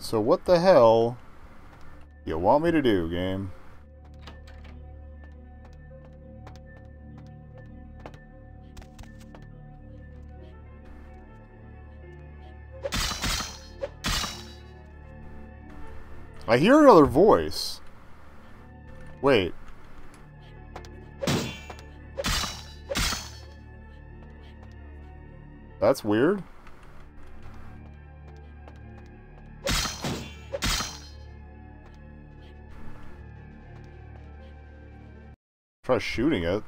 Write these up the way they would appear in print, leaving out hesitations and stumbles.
So what the hell you want me to do, game? I hear another voice. Wait. That's weird. Try shooting it.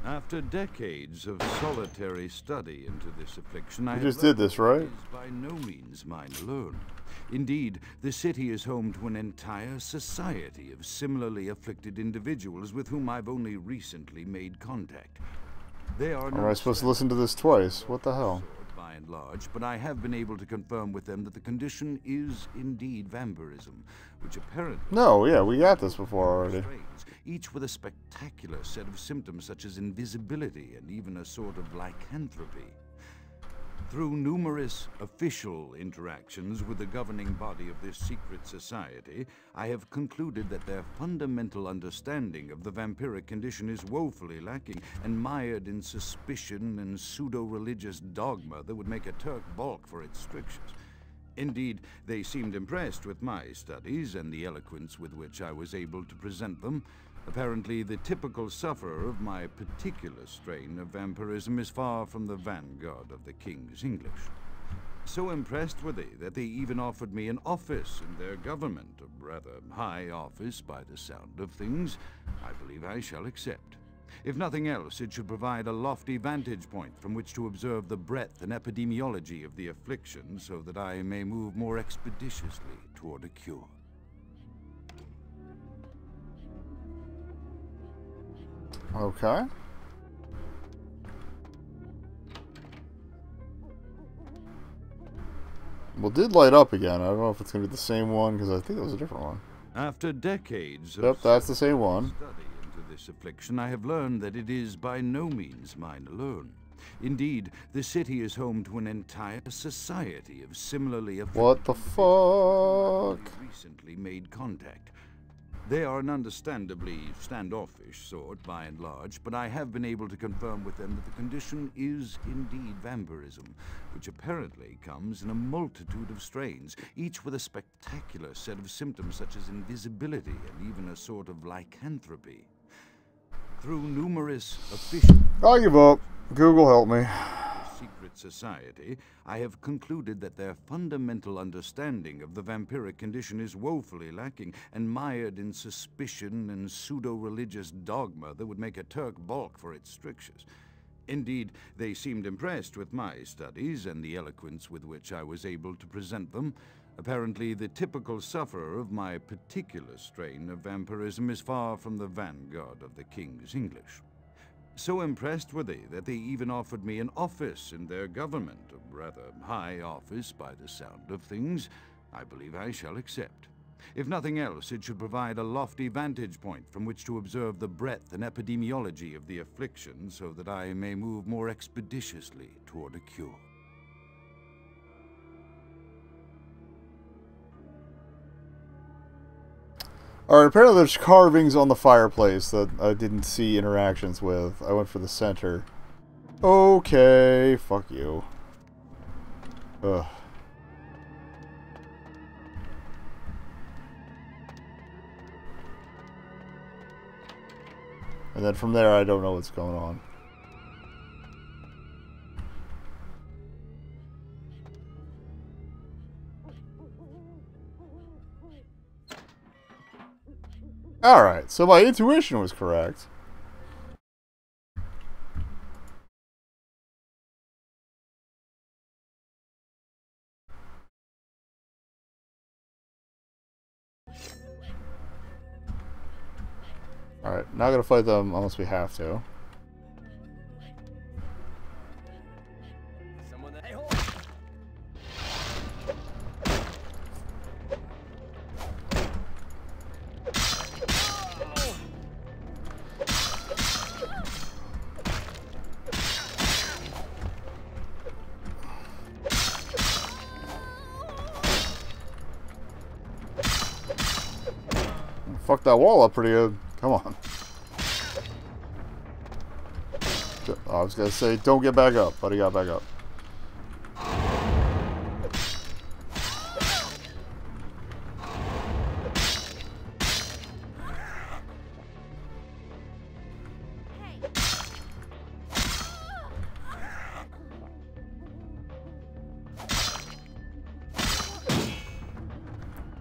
After decades of solitary study into this affliction, I just did this, right? It is by no means mine alone. Indeed, the city is home to an entire society of similarly afflicted individuals with whom I've only recently made contact. They are Am I supposed to listen to this twice? What the hell? By and large, but I have been able to confirm with them that the condition is indeed vampirism, which apparently... No, yeah, we got this before already. Each with a spectacular set of symptoms such as invisibility and even a sort of lycanthropy. Through numerous official interactions with the governing body of this secret society, I have concluded that their fundamental understanding of the vampiric condition is woefully lacking and mired in suspicion and pseudo-religious dogma that would make a Turk balk for its strictures. Indeed, they seemed impressed with my studies and the eloquence with which I was able to present them. Apparently, the typical sufferer of my particular strain of vampirism is far from the vanguard of the King's English. So impressed were they that they even offered me an office in their government, a rather high office by the sound of things. I believe I shall accept. If nothing else, it should provide a lofty vantage point from which to observe the breadth and epidemiology of the affliction so that I may move more expeditiously toward a cure. Okay. Well, it did light up again. I don't know if it's going to be the same one, because I think it was a different one. After decades of Yep, that's the same one. study into this affliction, I have learned that it is by no means mine alone. Indeed, the city is home to an entire society of similarly afflicted What the fuck? recently made contact. They are an understandably standoffish sort, by and large, but I have been able to confirm with them that the condition is indeed vampirism, which apparently comes in a multitude of strains, each with a spectacular set of symptoms such as invisibility and even a sort of lycanthropy. Through numerous official... I'll give up. Google, help me. secret society, I have concluded that their fundamental understanding of the vampiric condition is woefully lacking and mired in suspicion and pseudo-religious dogma that would make a Turk balk for its strictures. Indeed, they seemed impressed with my studies and the eloquence with which I was able to present them. Apparently, the typical sufferer of my particular strain of vampirism is far from the vanguard of the King's English. So impressed were they that they even offered me an office in their government, a rather high office by the sound of things. I believe I shall accept. If nothing else, it should provide a lofty vantage point from which to observe the breadth and epidemiology of the affliction so that I may move more expeditiously toward a cure. Alright, apparently there's carvings on the fireplace that I didn't see interactions with. I went for the center. Okay, fuck you. Ugh. And then from there, I don't know what's going on. Alright, so my intuition was correct. Alright, not gonna fight them unless we have to. Fuck that wall up pretty good. Come on. I was gonna say, don't get back up, but he got back up.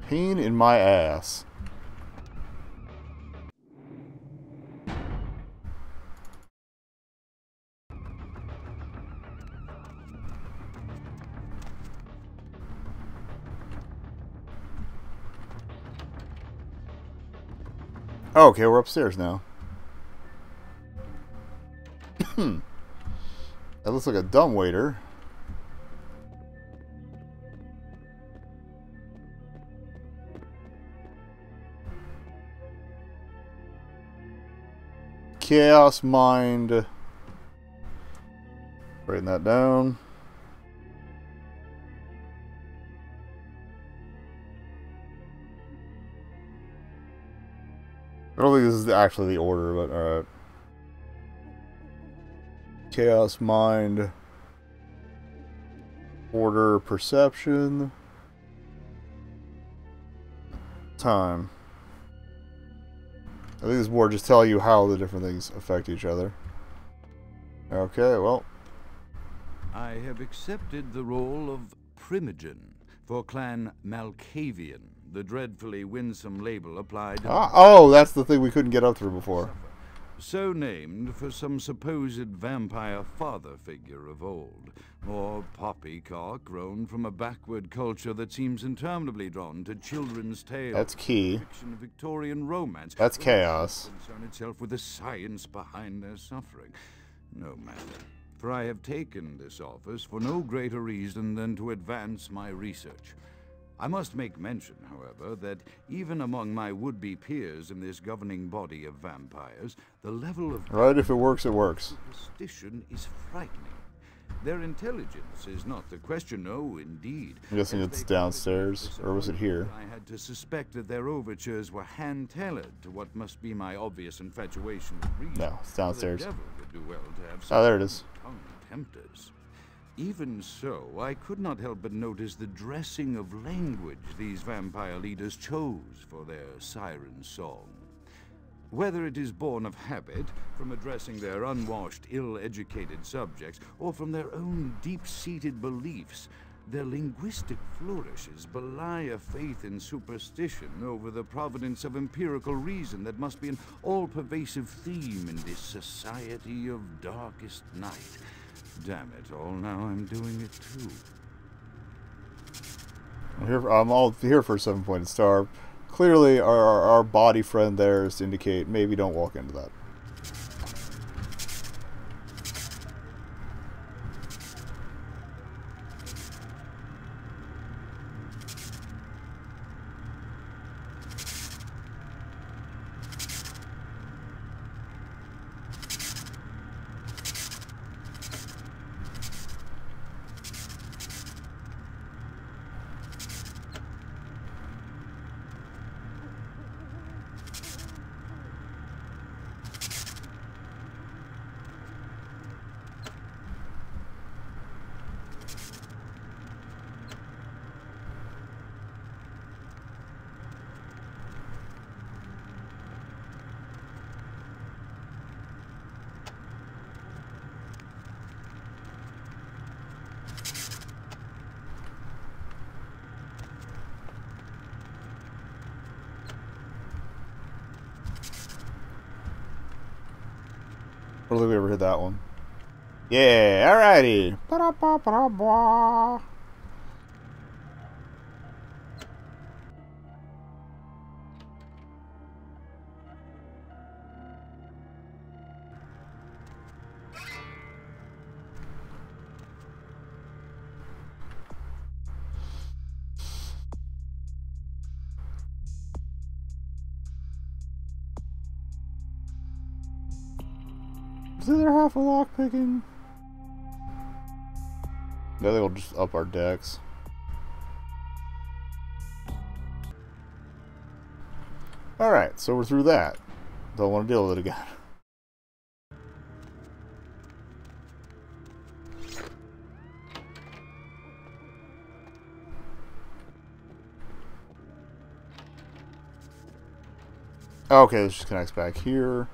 Pain in my ass. Oh, okay, we're upstairs now. That looks like a dumbwaiter. Chaos Mind. Writing that down. I don't think this is actually the order, but alright. Chaos Mind. Order Perception. Time. I think this more just tell you how the different things affect each other. Okay, well. I have accepted the role of Primogen for Clan Malkavian, the dreadfully winsome label applied. Oh, that's the thing we couldn't get up through before. So named for some supposed vampire father figure of old, or poppycock grown from a backward culture that seems interminably drawn to children's tales. That's key. Fiction of Victorian romance. That's chaos. Concern itself with the science behind their suffering. No matter, for I have taken this office for no greater reason than to advance my research. I must make mention, however, that even among my would-be peers in this governing body of vampires, the level of Right, if it works, it works. superstition is frightening. Their intelligence is not the question, no, indeed. I'm guessing it's downstairs, or was it here? I had to suspect that their overtures were hand-tailored to what must be my obvious infatuation with reason. No, it's downstairs. The devil would do well to have Oh, there it is. tongue tempters. Even so, I could not help but notice the dressing of language these vampire leaders chose for their siren song. Whether it is born of habit, from addressing their unwashed, ill-educated subjects, or from their own deep-seated beliefs, their linguistic flourishes belie a faith in superstition over the providence of empirical reason that must be an all-pervasive theme in this society of darkest night. Damn it all, now I'm doing it too. I'm all here for a 7-pointed star. Clearly, our body friend there is to indicate maybe don't walk into that. I don't think we ever hit that one. Yeah, alrighty. Ba-da-ba-ba-da-ba. Is the other half a lockpicking? I think we'll just up our decks. Alright, so we're through that. Don't want to deal with it again. Okay, this just connects back here.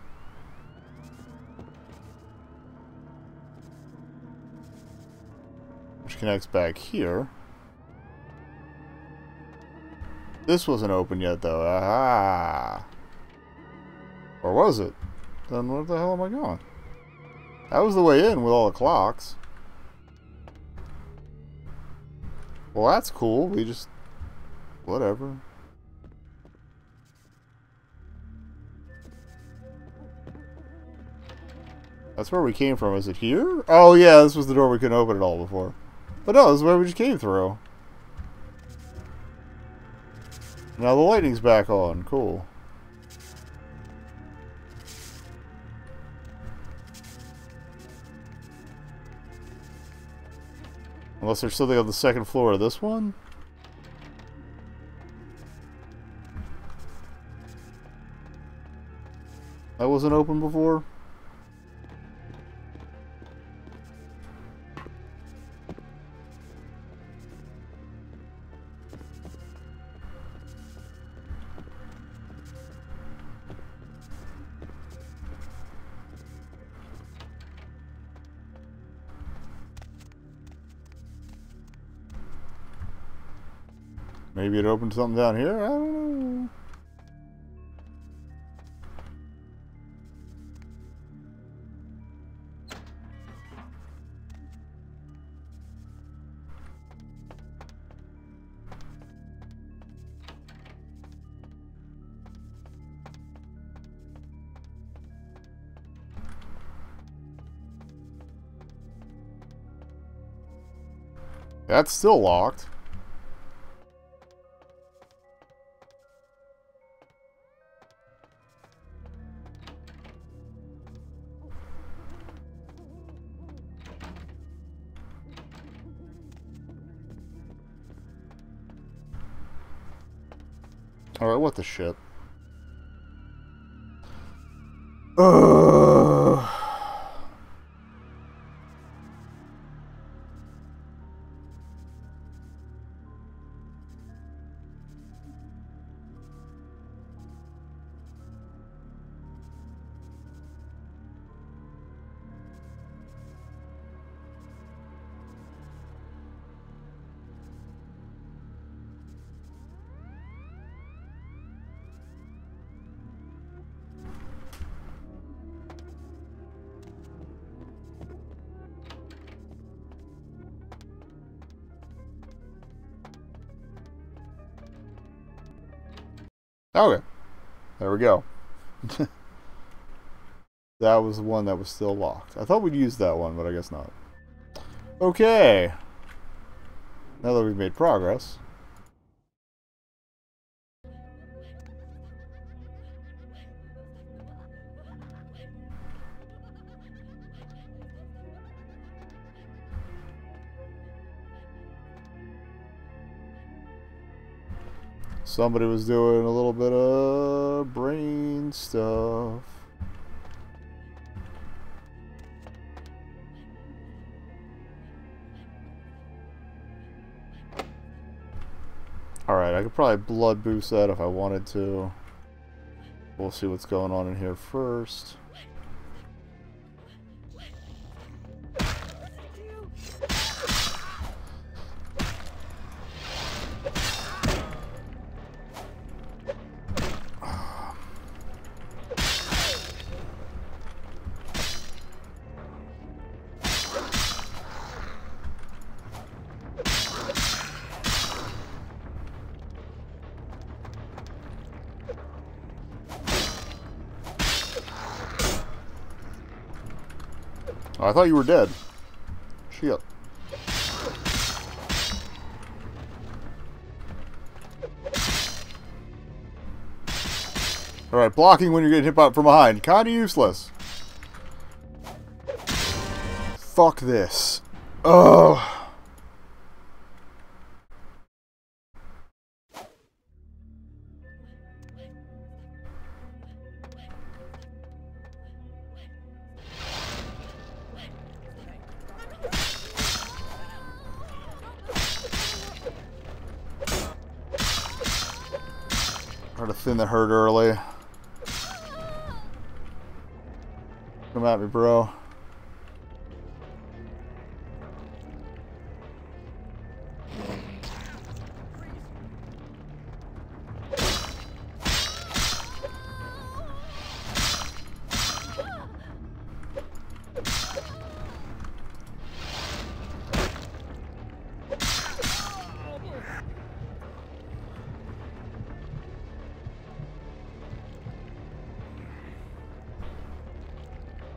Which connects back here. This wasn't open yet, though. Aha! Or was it? Then where the hell am I going? That was the way in with all the clocks. Well, that's cool. We just... whatever. That's where we came from. Is it here? Oh, yeah, this was the door we couldn't open at all before. But no, this is where we just came through. Now the lighting's back on. Cool. Unless there's something on the second floor of this one? That wasn't open before? Maybe it opened something down here? I don't know. That's still locked. Alright, what the shit? Okay. There we go. That was the one that was still locked. I thought we'd use that one, but I guess not. Okay. Now that we've made progress. Somebody was doing a little bit of brain stuff. Alright, I could probably blood boost that if I wanted to. We'll see what's going on in here first. Oh, I thought you were dead. Shit. Alright, blocking when you're getting hit from behind. Kinda useless. Fuck this. Ugh. thin the herd early. Come at me, bro.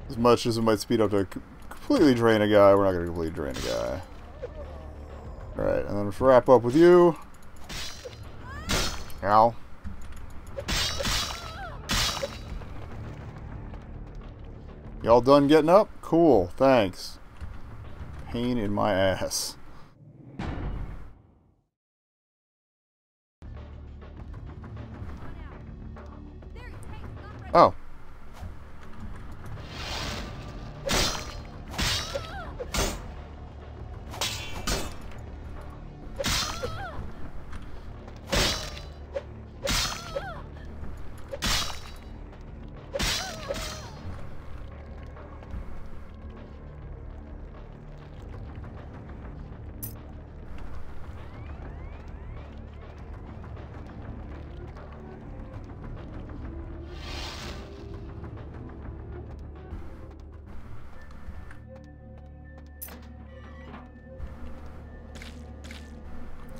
As much as it might speed up to completely drain a guy, we're not going to completely drain a guy. Alright, and then let's wrap up with you. Ow. Y'all done getting up? Cool, thanks. Pain in my ass. Oh.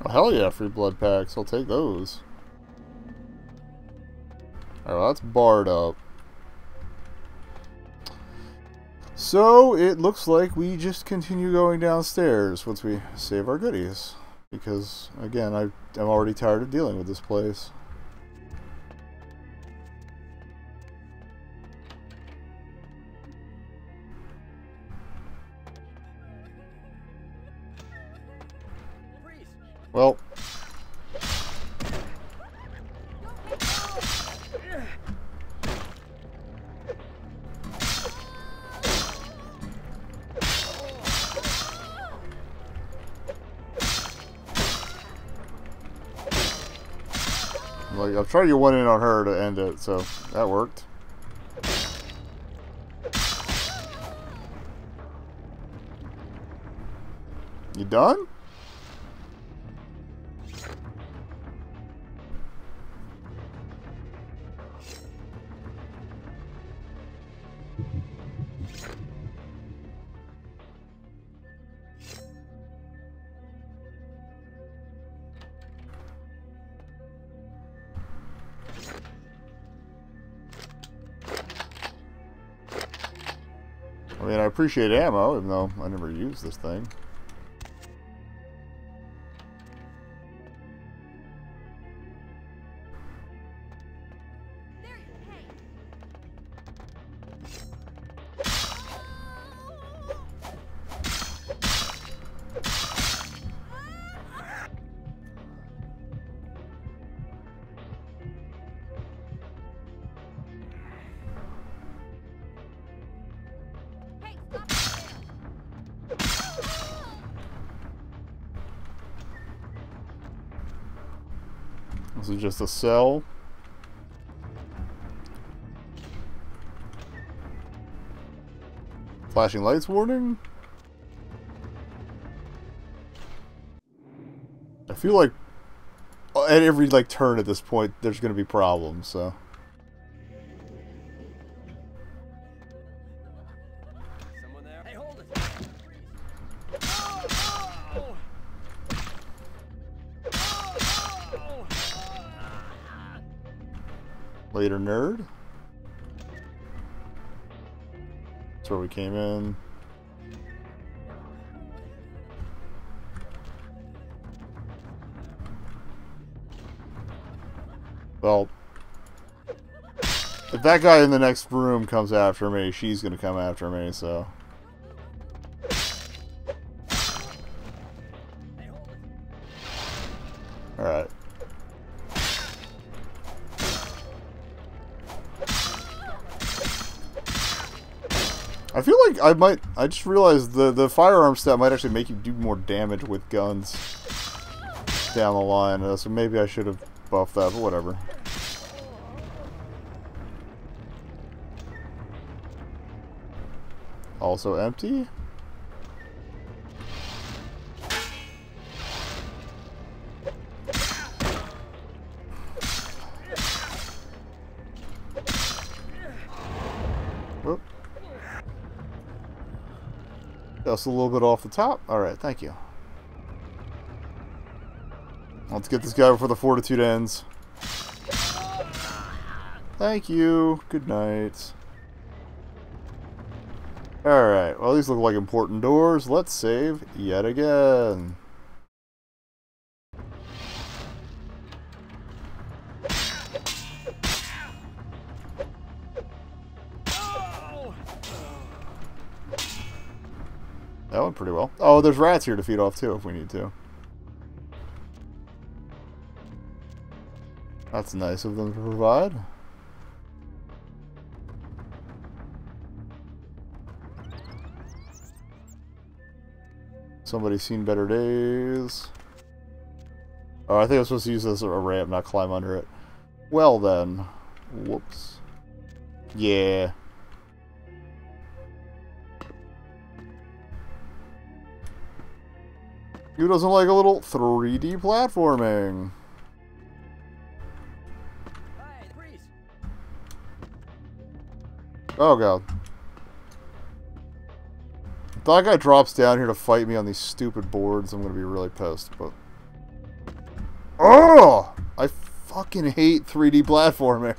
Oh, hell yeah, free blood packs. I'll take those. Alright, well, that's barred up. So, it looks like we just continue going downstairs once we save our goodies. Because, again, I'm already tired of dealing with this place. Well. Like, I've tried to get one in on her to end it, so that worked. You done? I mean, I appreciate ammo, even though I never use this thing. This is just a cell. Flashing lights warning? I feel like at every turn at this point there's going to be problems, so. Someone there? Hey, hold it. Later, nerd. That's where we came in. Well, if that guy in the next room comes after me, she's gonna come after me, so. Alright. I feel like I just realized the firearm stat might actually make you do more damage with guns down the line, so maybe I should have buffed that, but whatever. Also empty. Whoop. Just a little bit off the top. Alright, thank you. Let's get this guy before the fortitude ends. Thank you. Good night. Alright, well these look like important doors. Let's save yet again. That went pretty well. Oh, there's rats here to feed off too if we need to. That's nice of them to provide. Somebody's seen better days. Oh, I think I'm supposed to use this as a ramp, not climb under it. Well then. Whoops. Yeah. Who doesn't like a little 3D platforming? Hey, the priest. Oh god. If that guy drops down here to fight me on these stupid boards, I'm gonna be really pissed, but... Oh! I fucking hate 3D platforming.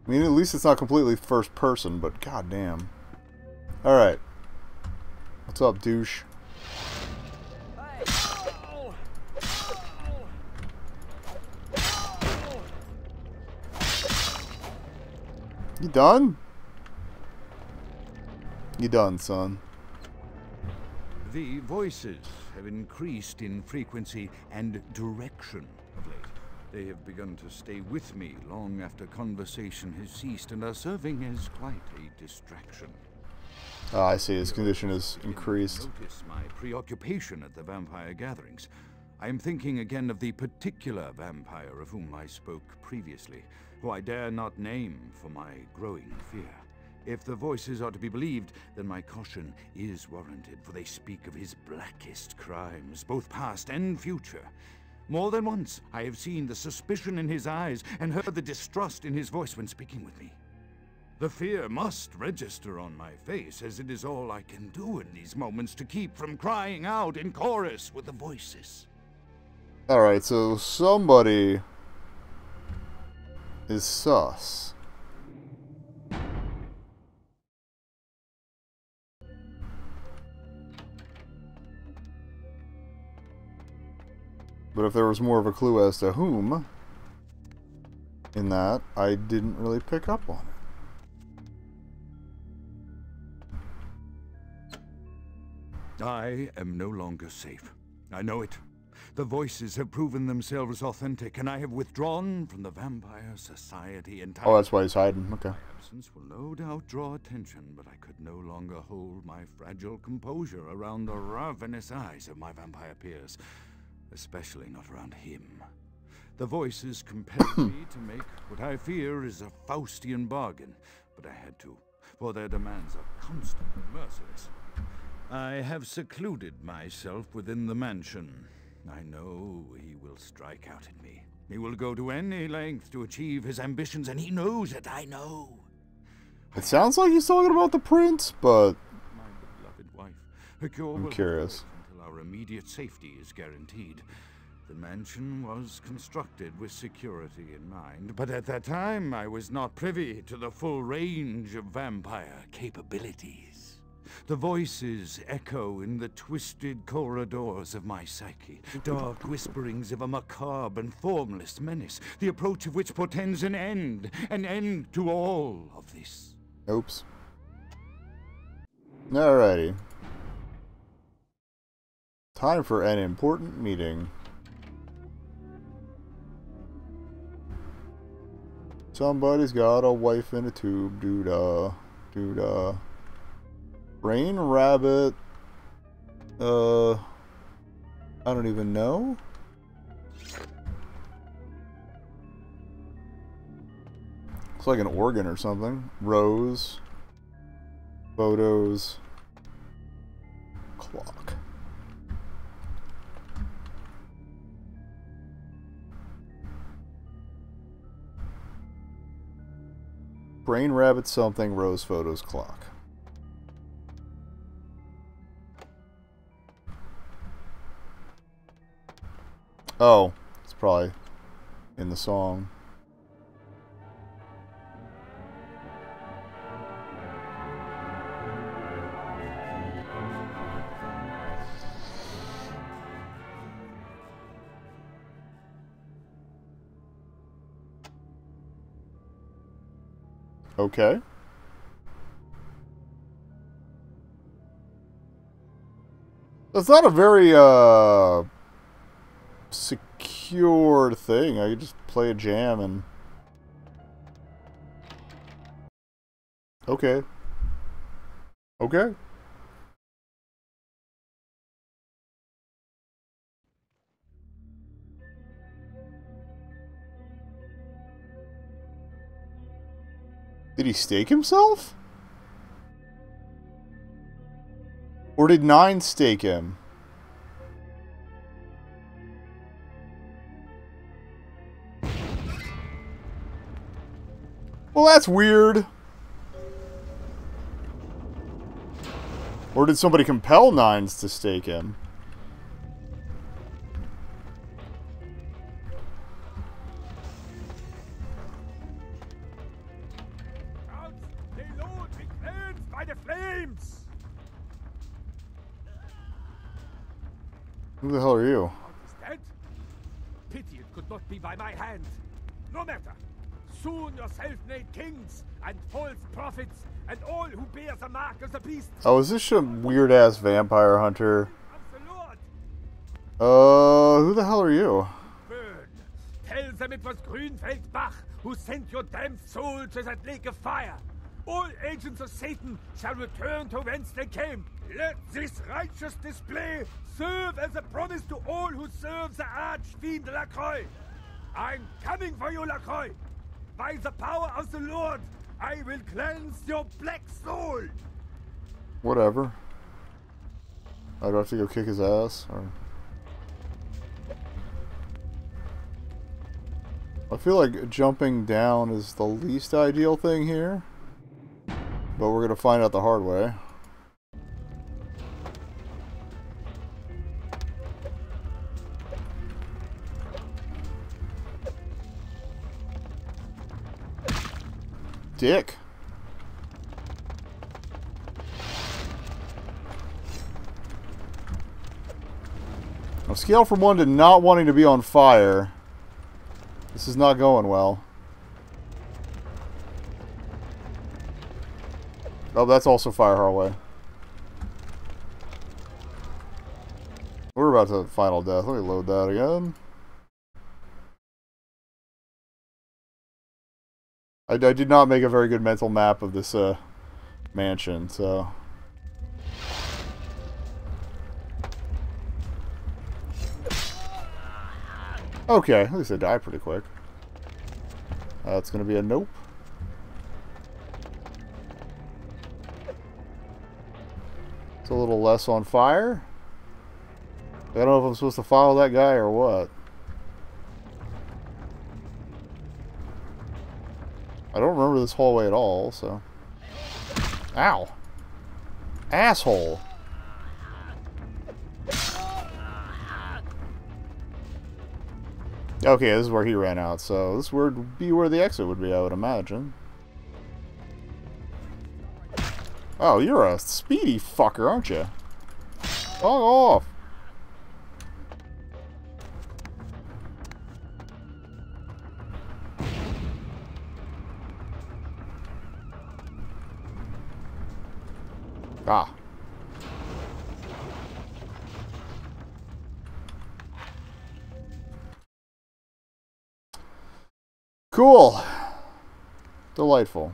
I mean, at least it's not completely first person, but goddamn. Alright. What's up, douche? Hey. Oh. Oh. You done? You done, son. The voices have increased in frequency and direction of late. They have begun to stay with me long after conversation has ceased and are serving as quite a distraction. Ah, I see. His condition is increased. Notice my preoccupation at the vampire gatherings. I am thinking again of the particular vampire of whom I spoke previously, who I dare not name for my growing fear. If the voices are to be believed, then my caution is warranted, for they speak of his blackest crimes, both past and future. More than once, I have seen the suspicion in his eyes and heard the distrust in his voice when speaking with me. The fear must register on my face, as it is all I can do in these moments to keep from crying out in chorus with the voices. Alright, so somebody is sus. But if there was more of a clue as to whom in that, I didn't really pick up on it. I am no longer safe. I know it. The voices have proven themselves authentic, and I have withdrawn from the Vampire Society entirely. Oh, that's why he's hiding. Okay. My absence will no doubt draw attention, but I could no longer hold my fragile composure around the ravenous eyes of my vampire peers, especially not around him. The voices compelled me to make what I fear is a Faustian bargain, but I had to, for their demands are constant and merciless. I have secluded myself within the mansion. I know he will strike out at me. He will go to any length to achieve his ambitions, and he knows it, I know. It sounds like he's talking about the prince, but... My beloved wife, a cure I'm will curious. wait until our immediate safety is guaranteed. The mansion was constructed with security in mind, but at that time I was not privy to the full range of vampire capabilities. The voices echo in the twisted corridors of my psyche, dark whisperings of a macabre and formless menace, the approach of which portends an end to all of this. Oops. Alrighty. Time for an important meeting. Somebody's got a wife in a tube, doo-dah, doo-dah. Rain Rabbit, I don't even know. Looks like an organ or something. Rose. Photos. Clock. Brain rabbit something. Rose photos clock. Oh, it's probably in the song. Okay. That's not a very, secured thing. I could just play a jam and... Okay. Okay. Did he stake himself? Or did Nine stake him? Well, that's weird. Or did somebody compel Nines to stake him? Who the hell are you? Dead? Pity it could not be by my hand. No matter. Soon your self-made kings and false prophets and all who bear the mark of the beast. Oh, is this some weird-ass vampire hunter? Of the Lord. Who the hell are you? Burn. Tell them it was Grünfeld Bach who sent your damned soul to that lake of fire. All agents of Satan shall return to whence they came. Let this righteous display serve as a promise to all who serve the archfiend Lacroix. I'm coming for you, Lacroix. By the power of the Lord, I will cleanse your black soul. Whatever. I do have to go kick his ass, or... I feel like jumping down is the least ideal thing here. But we're gonna find out the hard way. Dick. On a scale from 1 to not wanting to be on fire, this is not going well. Oh, that's also fire hallway. We're about to final death. Let me load that again. I did not make a very good mental map of this mansion, so... Okay, at least I die pretty quick. That's gonna be a nope. It's a little less on fire. I don't know if I'm supposed to follow that guy or what. I don't remember this hallway at all, so... Ow! Asshole! Okay, this is where he ran out, so this would be where the exit would be, I would imagine. Oh, you're a speedy fucker, aren't you? Fuck off! Ah. Cool. Delightful.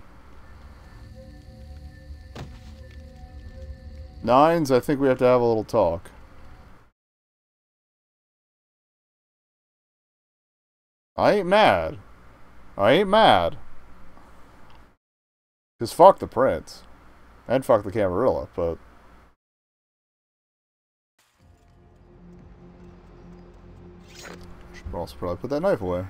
Nines, I think we have to have a little talk. I ain't mad. I ain't mad. Because fuck the prince. And fuck the Camarilla, but... Should also probably put that knife away.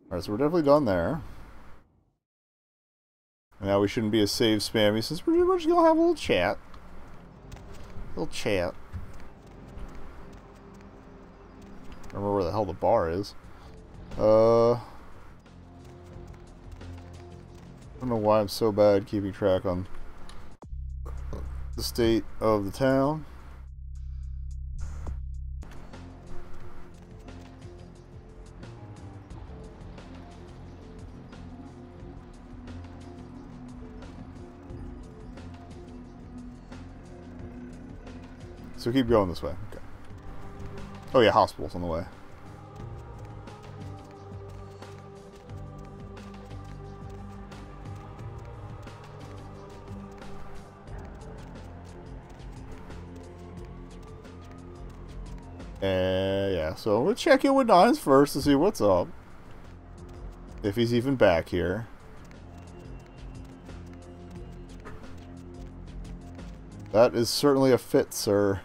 Alright, so we're definitely done there. Now we shouldn't be as save spammy since we're just gonna have a little chat. A little chat. I don't remember where the hell the bar is. I don't know why I'm so bad keeping track on the state of the town. So keep going this way. Okay. Oh yeah, hospital's on the way. Yeah, so we'll check in with Nines first to see what's up. If he's even back here. That is certainly a fit, sir.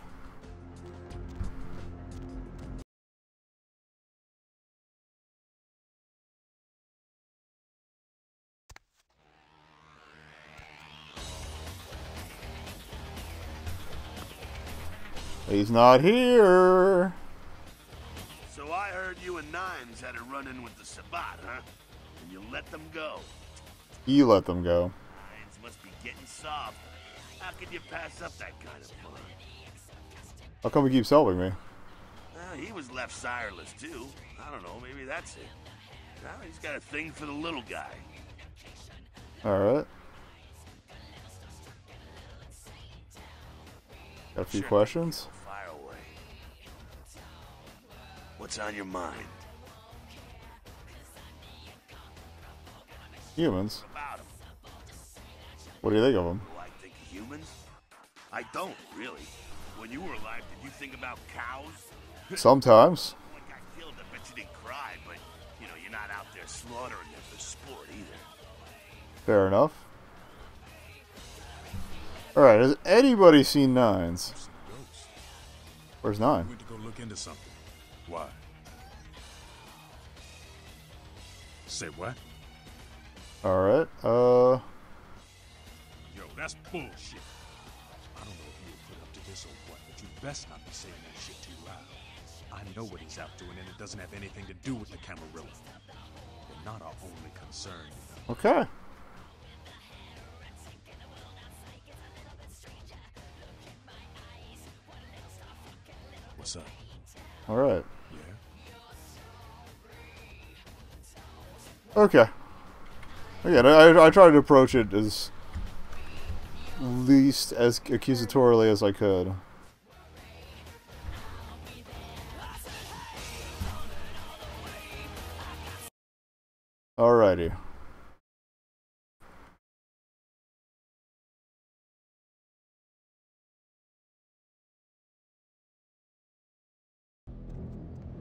He's not here. So I heard you and Nines had a run-in with the Sabbat, huh? And you let them go. You let them go. Nines must be getting soft. How could you pass up that kind of fun? How come he keeps helping me? He was left sireless, too. I don't know, maybe that's it. Now he's got a thing for the little guy. Alright. Got a few questions? Fire away. What's on your mind? Humans? About him. What do you think of them? Do I think of humans? I don't, really. When you were alive, did you think about cows? Sometimes. When one got killed, I bet you didn't cry, but, you know, you're not out there slaughtering them for sport either. Fair enough. Alright, has anybody seen Nines? Where's I Nine? went to go look into something. Why? Say what? Alright, Yo, that's bullshit. I don't know if you were put up to this or what, but you best not be saying that shit too loud. I know what he's out doing, and it doesn't have anything to do with the Camarilla. They're not our only concern, you know. Okay. What's up? Alright. Yeah? Okay. Again, I tried to approach it as least as accusatorily as I could. Alrighty.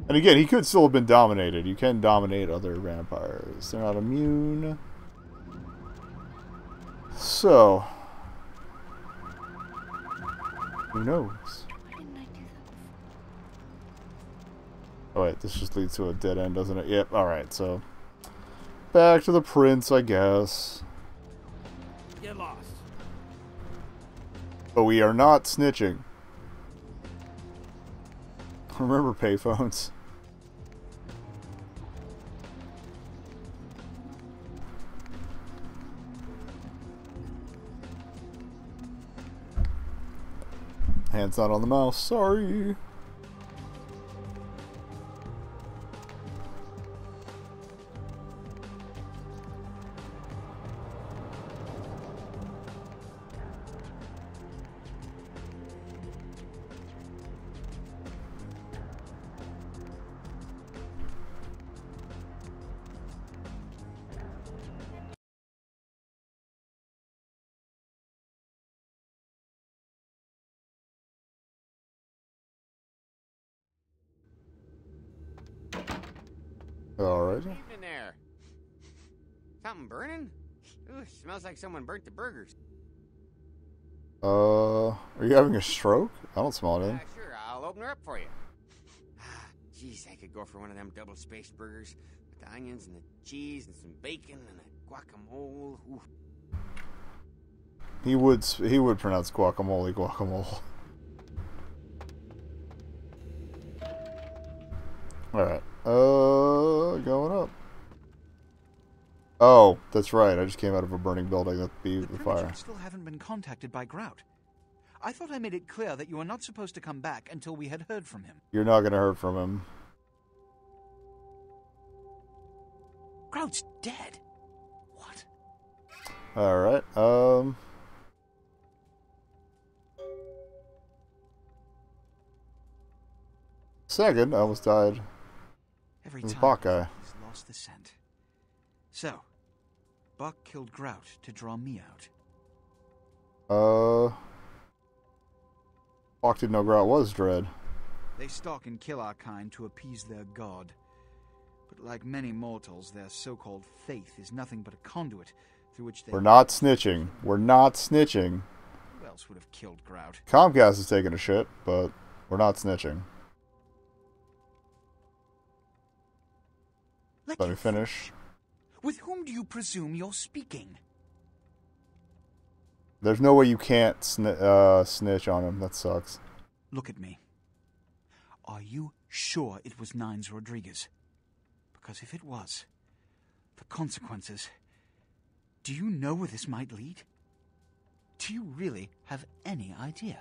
And again, he could still have been dominated. You can dominate other vampires. They're not immune. So, who knows? Oh wait, this just leads to a dead end, doesn't it? Yep, alright, so back to the prince, I guess. Get lost. But we are not snitching. Remember payphones. Hand's not on the mouse, sorry. Alright. Evening there. Something burning? Ooh, smells like someone burnt the burgers. Are you having a stroke? I don't smell anything. Sure, I'll open her up for you. Jeez, I could go for one of them double-spaced burgers with the onions and the cheese and some bacon and a guacamole. Ooh. He would pronounce guacamole guacamole. Alright. Going up. Oh, that's right. I just came out of a burning building. That'd be the fire. Primogen still haven't been contacted by Grout. I thought I made it clear that you are not supposed to come back until we had heard from him. You're not gonna hear from him. Grout's dead. What? Alright, Second, I almost died. Every This time Bach guy. he's lost the scent. So, Buck killed Grout to draw me out. Bach didn't know Grout was Dread. They stalk and kill our kind to appease their god. But like many mortals, their so-called faith is nothing but a conduit through which they... We're not snitching. We're not snitching. Who else would have killed Grout? Comcast is taking a shit, but we're not snitching. Let me finish. With whom do you presume you're speaking? There's no way you can't snitch on him. That sucks. Look at me. Are you sure it was Nines Rodriguez? Because if it was, the consequences... Do you know where this might lead? Do you really have any idea?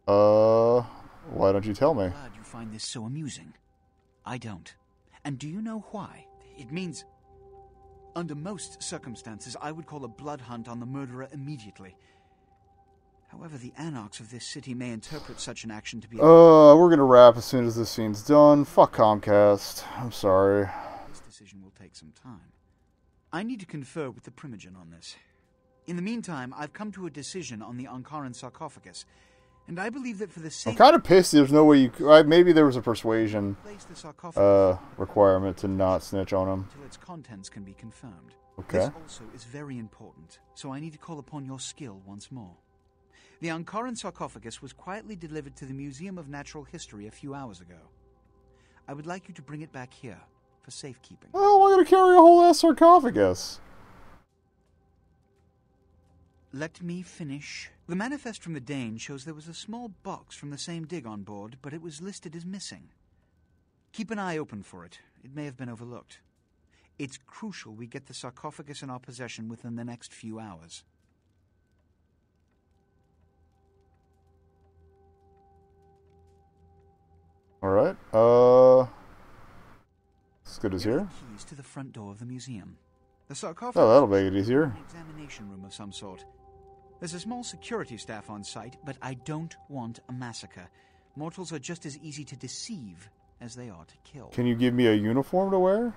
Why don't you tell me? I'm glad you find this so amusing. I don't. And do you know why? It means... Under most circumstances, I would call a blood hunt on the murderer immediately. However, the anarchs of this city may interpret such an action to be... We're gonna wrap as soon as this scene's done. Fuck Comcast. I'm sorry. This decision will take some time. I need to confer with the Primogen on this. In the meantime, I've come to a decision on the Ankaran sarcophagus, and I believe that for the sake... I'm kind of pissed there's no way you... maybe there was a persuasion place the sarcophagus requirement to not snitch on him. until its contents can be confirmed. Okay. This also is very important, so I need to call upon your skill once more. The Ankaran sarcophagus was quietly delivered to the Museum of Natural History a few hours ago. I would like you to bring it back here for safekeeping. Oh, I'm gonna carry a whole ass sarcophagus. Let me finish. The manifest from the Dane shows there was a small box from the same dig on board, but it was listed as missing. Keep an eye open for it. It may have been overlooked. It's crucial we get the sarcophagus in our possession within the next few hours. Alright, as good as Here are here. the keys to the front door of the museum. The sarcophagus Oh, that'll make it easier. is an examination room of some sort. There's a small security staff on site, but I don't want a massacre. Mortals are just as easy to deceive as they are to kill. Can you give me a uniform to wear?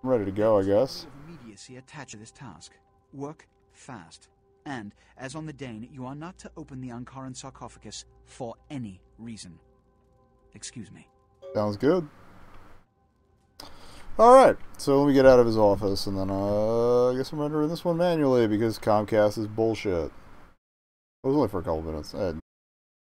I'm ready to go, I guess. Immediacy attached to this task. Work fast. And, as on the Dane, you are not to open the Ankaran sarcophagus for any reason. Excuse me. Sounds good. Alright, so let me get out of his office, and then I guess I'm rendering this one manually, because Comcast is bullshit. It was only for a couple minutes. I